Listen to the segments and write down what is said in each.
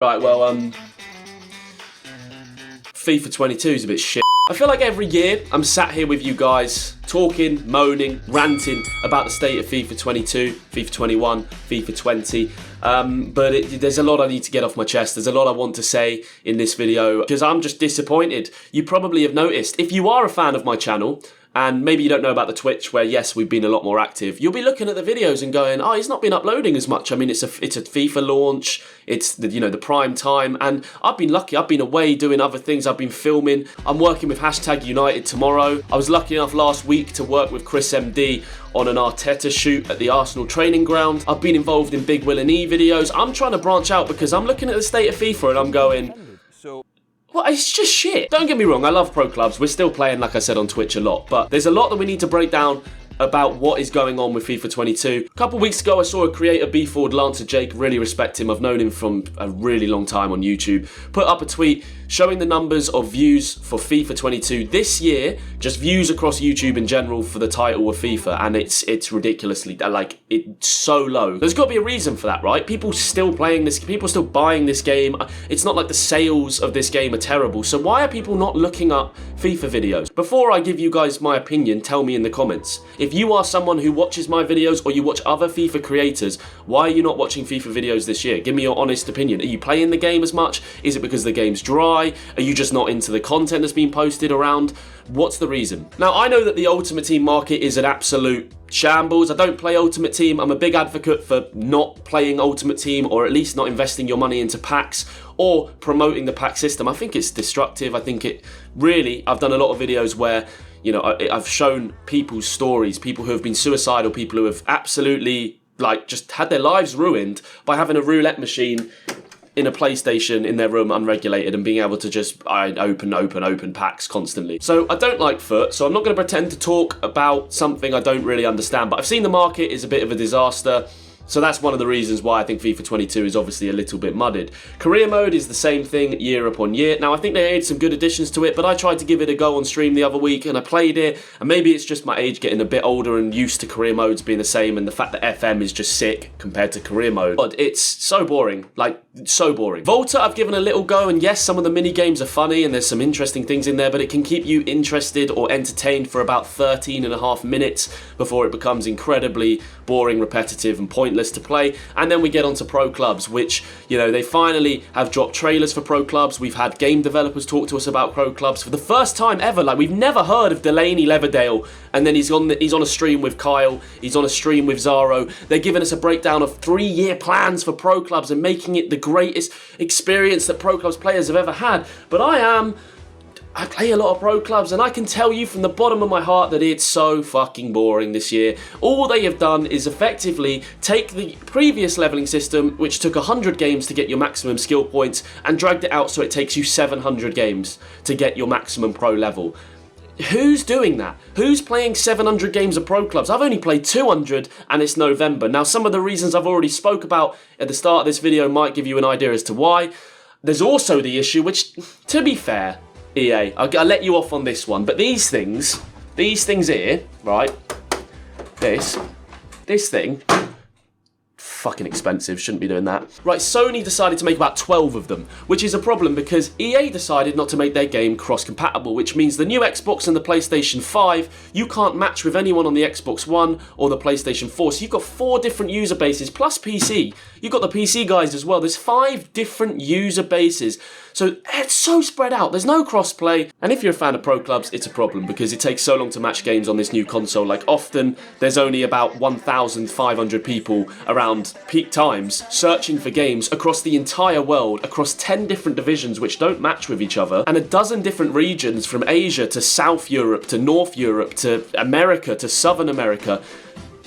Right, well, FIFA 22 is a bit shit. I feel like every year I'm sat here with you guys talking, moaning, ranting about the state of FIFA 22, FIFA 21, FIFA 20. But there's a lot I need to get off my chest. There's a lot I want to say in this video because I'm just disappointed. You probably have noticed, if you are a fan of my channel, and maybe you don't know about the Twitch where, yes, we've been a lot more active, you'll be looking at the videos and going, oh, he's not been uploading as much. I mean, it's a FIFA launch, it's the prime time, and I've been lucky. I've been away doing other things. I've been filming. I'm working with #United tomorrow. I was lucky enough last week to work with Chris MD on an Arteta shoot at the Arsenal training ground. I've been involved in Big Will and E videos. I'm trying to branch out because I'm looking at the state of FIFA and I'm going, well, it's just shit. Don't get me wrong, I love pro clubs. We're still playing, like I said, on Twitch a lot. But there's a lot that we need to break down about what is going on with FIFA 22. A couple weeks ago, I saw a creator, B-Ford Lancer Jake, really respect him. I've known him from a really long time on YouTube. Put up a tweet showing the numbers of views for FIFA 22 this year, just views across YouTube in general for the title of FIFA, and it's ridiculously, like, it's so low. There's got to be a reason for that, right? People still playing this, people still buying this game. It's not like the sales of this game are terrible, so why are people not looking up FIFA videos? Before I give you guys my opinion, tell me in the comments. If you are someone who watches my videos or you watch other FIFA creators, why are you not watching FIFA videos this year? Give me your honest opinion. Are you playing the game as much? Is it because the game's dry? Are you just not into the content that's been posted around? What's the reason? Now, I know that the Ultimate Team market is an absolute shambles. I don't play Ultimate Team. I'm a big advocate for not playing Ultimate Team, or at least not investing your money into packs or promoting the pack system. I think it's destructive. I think it really, I've done a lot of videos where, you know, I've shown people's stories, people who have been suicidal, people who have absolutely, like, just had their lives ruined by having a roulette machine in a PlayStation in their room unregulated and being able to just open packs constantly. So I don't like foot, so I'm not going to pretend to talk about something I don't really understand, but I've seen the market is a bit of a disaster. So that's one of the reasons why I think FIFA 22 is obviously a little bit mudded. Career mode is the same thing year upon year. Now, I think they made some good additions to it, but I tried to give it a go on stream the other week and I played it, and maybe it's just my age getting a bit older and used to career modes being the same, and the fact that FM is just sick compared to career mode. But it's so boring, like, so boring. Volta, I've given a little go, and yes, some of the mini games are funny and there's some interesting things in there, but it can keep you interested or entertained for about 13.5 minutes before it becomes incredibly boring, repetitive, and pointless to play. And then we get onto pro clubs, which, you know, they finally have dropped trailers for pro clubs. We've had game developers talk to us about pro clubs for the first time ever. Like, we've never heard of Delaney Leverdale, and then he's on a stream with Kyle, he's on a stream with Zaro. They're giving us a breakdown of 3-year plans for pro clubs and making it the greatest experience that pro clubs players have ever had. But I play a lot of pro clubs, and I can tell you from the bottom of my heart that it's so fucking boring this year. All they have done is effectively take the previous leveling system, which took 100 games to get your maximum skill points, and dragged it out so it takes you 700 games to get your maximum pro level. Who's doing that? Who's playing 700 games of pro clubs? I've only played 200 and it's November. Now, some of the reasons I've already spoke about at the start of this video might give you an idea as to why. There's also the issue, which, to be fair, EA, I'll let you off on this one, but these things here, right, this thing, fucking expensive, shouldn't be doing that. Right, Sony decided to make about 12 of them, which is a problem because EA decided not to make their game cross-compatible, which means the new Xbox and the PlayStation 5, you can't match with anyone on the Xbox One or the PlayStation 4, so you've got 4 different user bases, plus PC. You've got the PC guys as well. There's 5 different user bases. So it's so spread out. There's no crossplay. And if you're a fan of pro clubs, it's a problem because it takes so long to match games on this new console. Like, often there's only about 1,500 people around peak times searching for games across the entire world, across 10 different divisions which don't match with each other, and a dozen different regions from Asia to South Europe to North Europe to America to Southern America.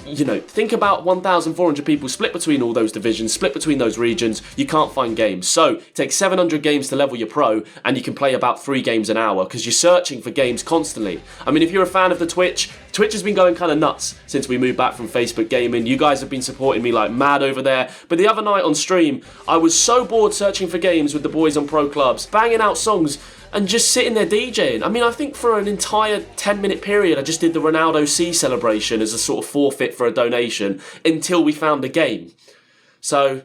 You know, think about 1,400 people split between all those divisions, split between those regions. You can't find games. So it takes 700 games to level your pro, and you can play about 3 games an hour because you're searching for games constantly. I mean, if you're a fan of the Twitch has been going kind of nuts since we moved back from Facebook gaming. You guys have been supporting me like mad over there. But the other night on stream, I was so bored searching for games with the boys on pro clubs, banging out songs and just sitting there DJing. I mean, I think for an entire 10-minute period, I just did the Ronaldo C celebration as a sort of forfeit for a donation until we found a game. So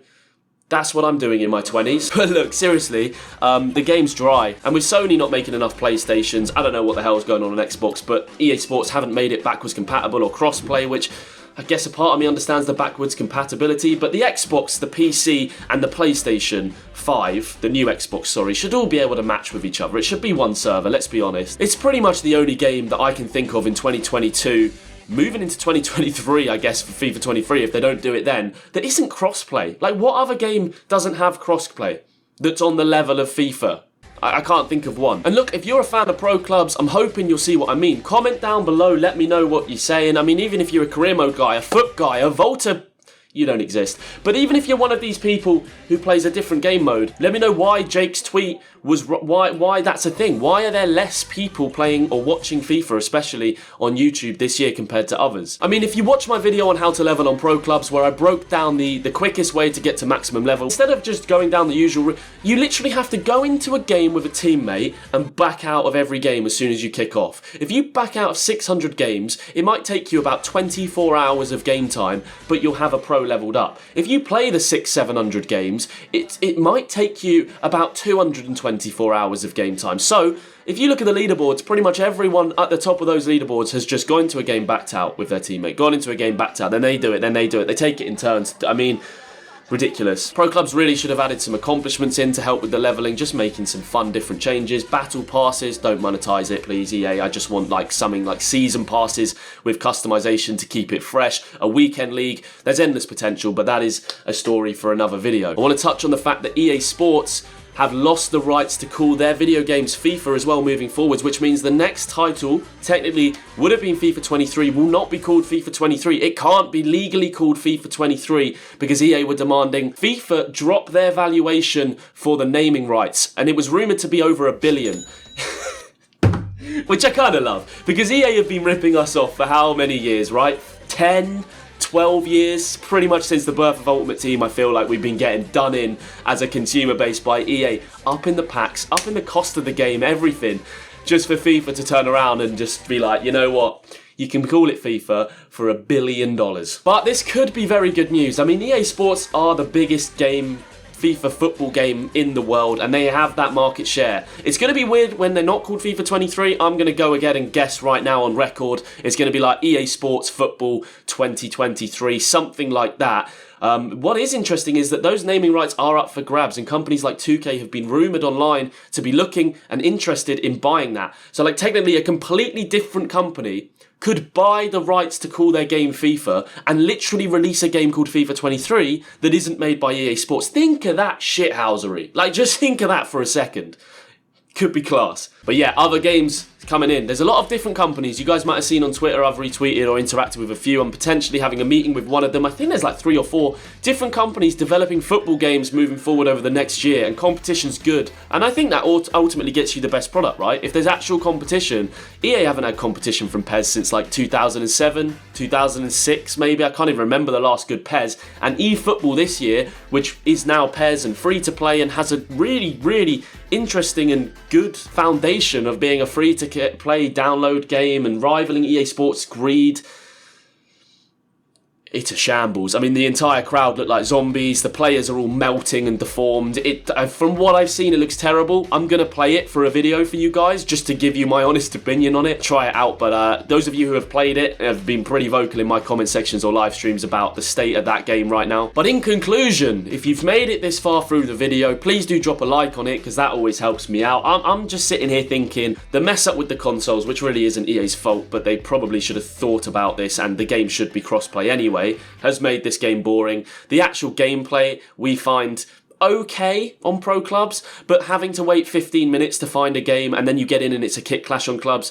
That's what I'm doing in my 20s. But look, seriously, the game's dry. And with Sony not making enough PlayStations, I don't know what the hell's going on Xbox, but EA Sports haven't made it backwards compatible or cross-play, which I guess a part of me understands the backwards compatibility, but the Xbox, the PC, and the PlayStation 5, the new Xbox, sorry, should all be able to match with each other. It should be one server, let's be honest. It's pretty much the only game that I can think of in 2022, moving into 2023, I guess, for FIFA 23, if they don't do it then, that isn't crossplay. Like, what other game doesn't have crossplay that's on the level of FIFA? I can't think of one. And look, if you're a fan of pro clubs, I'm hoping you'll see what I mean. Comment down below, let me know what you're saying. I mean, even if you're a career mode guy, a foot guy, a Volta, you don't exist. But even if you're one of these people who plays a different game mode, let me know why Jake's tweet was, why that's a thing. Why are there less people playing or watching FIFA, especially on YouTube this year compared to others? I mean, if you watch my video on how to level on pro clubs, where I broke down the quickest way to get to maximum level, instead of just going down the usual route, you literally have to go into a game with a teammate and back out of every game as soon as you kick off. If you back out of 600 games, it might take you about 24 hours of game time, but you'll have a pro leveled up. If you play the 600-700 games, it might take you about 224 hours of game time. So if you look at the leaderboards, pretty much everyone at the top of those leaderboards has just gone into a game, backed out with their teammate, gone into a game, backed out, then they do it, they take it in turns. I mean, ridiculous. Pro clubs really should have added some accomplishments in to help with the leveling, just making some fun different changes. Battle passes, don't monetize it please, EA. I just want like something like season passes with customization to keep it fresh. A weekend league, there's endless potential, but that is a story for another video. I want to touch on the fact that EA Sports have lost the rights to call their video games FIFA as well moving forwards, which means the next title technically would have been FIFA 23, will not be called FIFA 23. It can't be legally called FIFA 23 because EA were demanding FIFA drop their valuation for the naming rights, and it was rumoured to be over $1 billion. Which I kind of love, because EA have been ripping us off for how many years, right? 10, 12 years, pretty much since the birth of Ultimate Team. I feel like we've been getting done in as a consumer base by EA, up in the packs, up in the cost of the game, everything, just for FIFA to turn around and just be like, you know what, you can call it FIFA for $1 billion. But this could be very good news. I mean, EA Sports are the biggest FIFA football game in the world, and they have that market share. It's going to be weird when they're not called FIFA 23. I'm going to go ahead and guess right now on record. It's going to be like EA Sports Football 2023, something like that. What is interesting is that those naming rights are up for grabs, and companies like 2K have been rumoured online to be looking and interested in buying that. So like technically a completely different company could buy the rights to call their game FIFA and literally release a game called FIFA 23 that isn't made by EA Sports. Think of that shithousery. Like, just think of that for a second. Could be class. But yeah, other games coming in. There's a lot of different companies. You guys might have seen on Twitter, I've retweeted or interacted with a few. I'm potentially having a meeting with one of them. I think there's like 3 or 4 different companies developing football games moving forward over the next year, and competition's good. And I think that ultimately gets you the best product, right? If there's actual competition, EA haven't had competition from PES since like 2007, 2006 maybe. I can't even remember the last good PES. And eFootball this year, which is now PES and free to play and has a really, really interesting and good foundation of being a free-to-play download game and rivaling EA Sports' greed. It's a shambles. I mean, the entire crowd look like zombies. The players are all melting and deformed. From what I've seen, it looks terrible. I'm going to play it for a video for you guys, just to give you my honest opinion on it. Try it out. But those of you who have played it have been pretty vocal in my comment sections or live streams about the state of that game right now. But in conclusion, if you've made it this far through the video, please do drop a like on it, because that always helps me out. I'm just sitting here thinking, the mess up with the consoles, which really isn't EA's fault, but they probably should have thought about this, and the game should be crossplay anyway, has made this game boring. The actual gameplay we find okay on pro clubs, but having to wait 15 minutes to find a game and then you get in and it's a kit clash on clubs,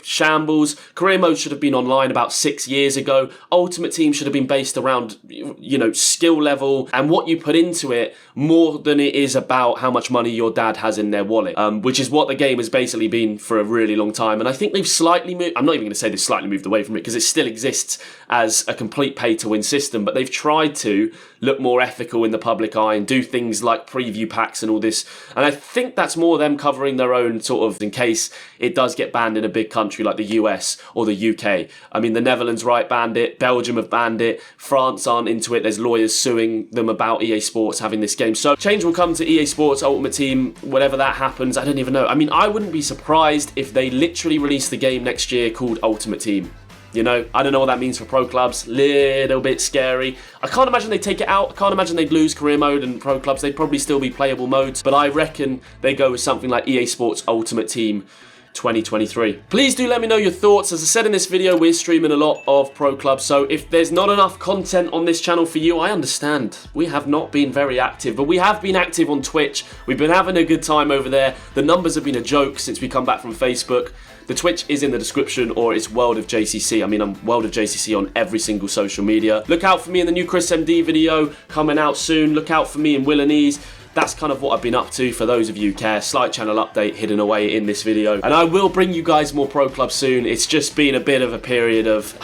shambles. Career mode should have been online about 6 years ago. Ultimate Team should have been based around, you know, skill level and what you put into it, more than it is about how much money your dad has in their wallet, which is what the game has basically been for a really long time. And I think they've slightly moved, I'm not even going to say they've slightly moved away from it, because it still exists as a complete pay to win system, but they've tried to look more ethical in the public eye and do things things like preview packs and all this. And I think that's more them covering their own sort of in case it does get banned in a big country like the US or the UK. I mean, the Netherlands banned it, Belgium have banned it, France aren't into it. There's lawyers suing them about EA Sports having this game. So change will come to EA Sports Ultimate Team, whenever that happens. I don't even know. I mean, I wouldn't be surprised if they literally release the game next year called Ultimate Team. You know, I don't know what that means for pro clubs. Little bit scary. I can't imagine they'd take it out. I can't imagine they'd lose career mode and pro clubs. They'd probably still be playable modes. But I reckon they go with something like EA Sports Ultimate Team 2023. Please do let me know your thoughts. As I said in this video, we're streaming a lot of pro clubs, so if there's not enough content on this channel for you, I understand. We have not been very active, but we have been active on Twitch. We've been having a good time over there. The numbers have been a joke since we come back from Facebook. The Twitch is in the description, or it's World of JCC. I mean, I'm World of JCC on every single social media. Look out for me in the new Chris MD video coming out soon. Look out for me in Willanese. That's kind of what I've been up to for those of you who care. Slight channel update hidden away in this video. And I will bring you guys more pro clubs soon. It's just been a bit of a period of,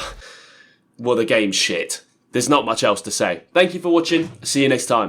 well, the game's shit. There's not much else to say. Thank you for watching. See you next time.